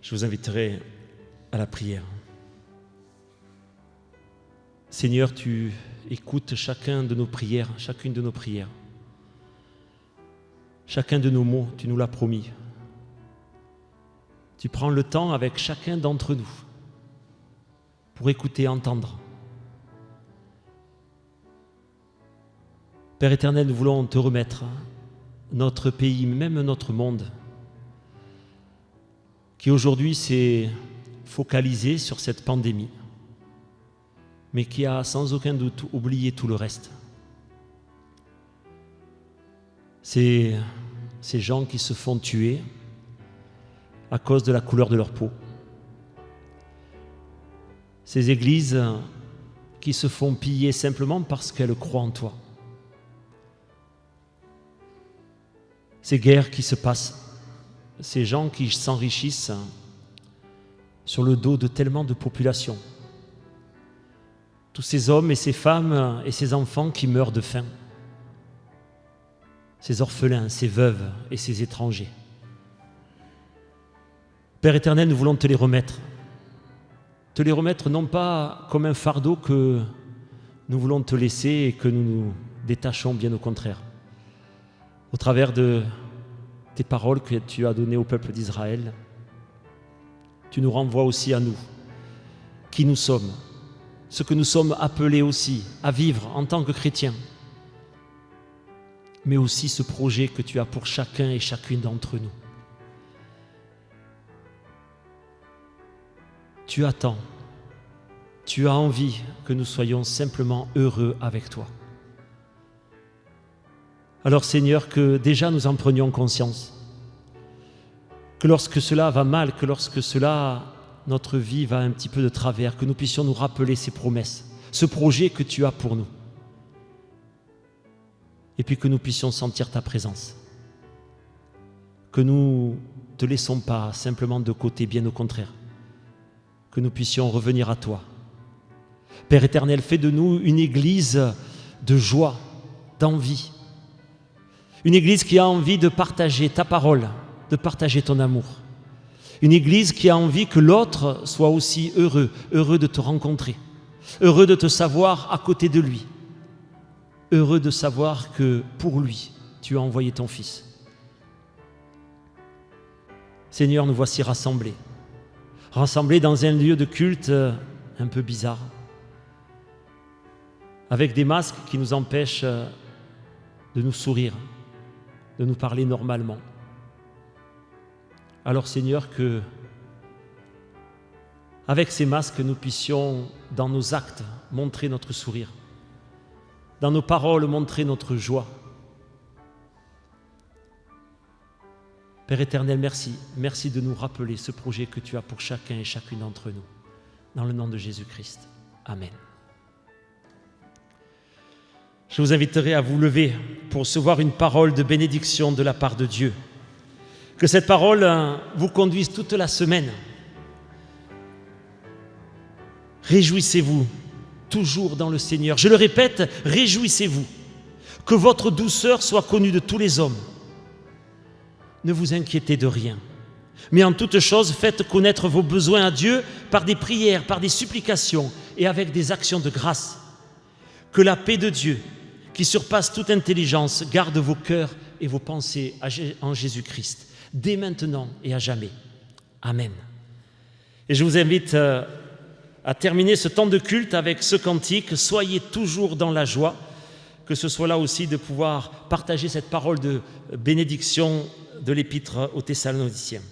Je vous inviterai à la prière. Seigneur, tu écoutes chacune de nos prières. Chacun de nos mots, tu nous l'as promis. Tu prends le temps avec chacun d'entre nous pour écouter et entendre. Père éternel, nous voulons te remettre notre pays, même notre monde, qui aujourd'hui s'est focalisé sur cette pandémie, mais qui a sans aucun doute oublié tout le reste. Ces gens qui se font tuer à cause de la couleur de leur peau. Ces églises qui se font piller simplement parce qu'elles croient en toi. Ces guerres qui se passent, ces gens qui s'enrichissent sur le dos de tellement de populations. Tous ces hommes et ces femmes et ces enfants qui meurent de faim. Ces orphelins, ces veuves et ces étrangers. Père éternel, nous voulons te les remettre. Te les remettre non pas comme un fardeau que nous voulons te laisser et que nous nous détachons, bien au contraire. Au travers de tes paroles que tu as données au peuple d'Israël, tu nous renvoies aussi à nous, qui nous sommes, ce que nous sommes appelés aussi à vivre en tant que chrétiens, mais aussi ce projet que tu as pour chacun et chacune d'entre nous. Tu attends, tu as envie que nous soyons simplement heureux avec toi. Alors Seigneur, que déjà nous en prenions conscience, que lorsque cela va mal, que lorsque notre vie va un petit peu de travers, que nous puissions nous rappeler ces promesses, ce projet que tu as pour nous, et puis que nous puissions sentir ta présence, que nous ne te laissons pas simplement de côté, bien au contraire, que nous puissions revenir à toi. Père éternel, fais de nous une église de joie, d'envie, une église qui a envie de partager ta parole, de partager ton amour. Une église qui a envie que l'autre soit aussi heureux de te rencontrer, heureux de te savoir à côté de lui, heureux de savoir que pour lui, tu as envoyé ton Fils. Seigneur, nous voici rassemblés dans un lieu de culte un peu bizarre, avec des masques qui nous empêchent de nous sourire, de nous parler normalement. Alors Seigneur, que avec ces masques, nous puissions dans nos actes montrer notre sourire, dans nos paroles montrer notre joie. Père éternel, merci de nous rappeler ce projet que tu as pour chacun et chacune d'entre nous. Dans le nom de Jésus-Christ. Amen. Je vous inviterai à vous lever pour recevoir une parole de bénédiction de la part de Dieu. Que cette parole vous conduise toute la semaine. Réjouissez-vous toujours dans le Seigneur. Je le répète, réjouissez-vous. Que votre douceur soit connue de tous les hommes. Ne vous inquiétez de rien. Mais en toute chose, faites connaître vos besoins à Dieu par des prières, par des supplications et avec des actions de grâce. Que la paix de Dieu, qui surpasse toute intelligence, garde vos cœurs et vos pensées en Jésus-Christ, dès maintenant et à jamais. Amen. Et je vous invite à terminer ce temps de culte avec ce cantique « Soyez toujours dans la joie », que ce soit là aussi de pouvoir partager cette parole de bénédiction de l'Épître aux Thessaloniciens.